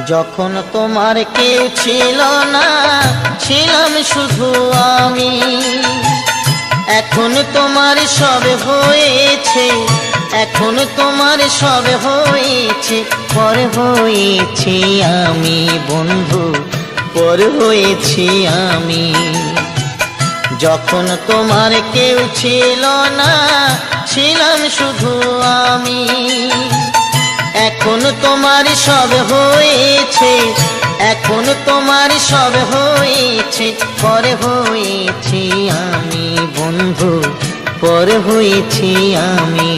যখন তোমার কেউ ছিল না, ছিলাম শুধু আমি। এখন তোমার সব হয়েছে, এখন তোমার সব হয়েছে, পর হয়েছি আমি বন্ধু, পর হয়েছি আমি। যখন তোমার কেউ ছিল না, ছিলাম শুধু আমি। এখন তোমার সব হয়েছে, এখন তোমার সব হয়েছে, পর হয়েছি আমি বন্ধু, পর হয়েছি আমি।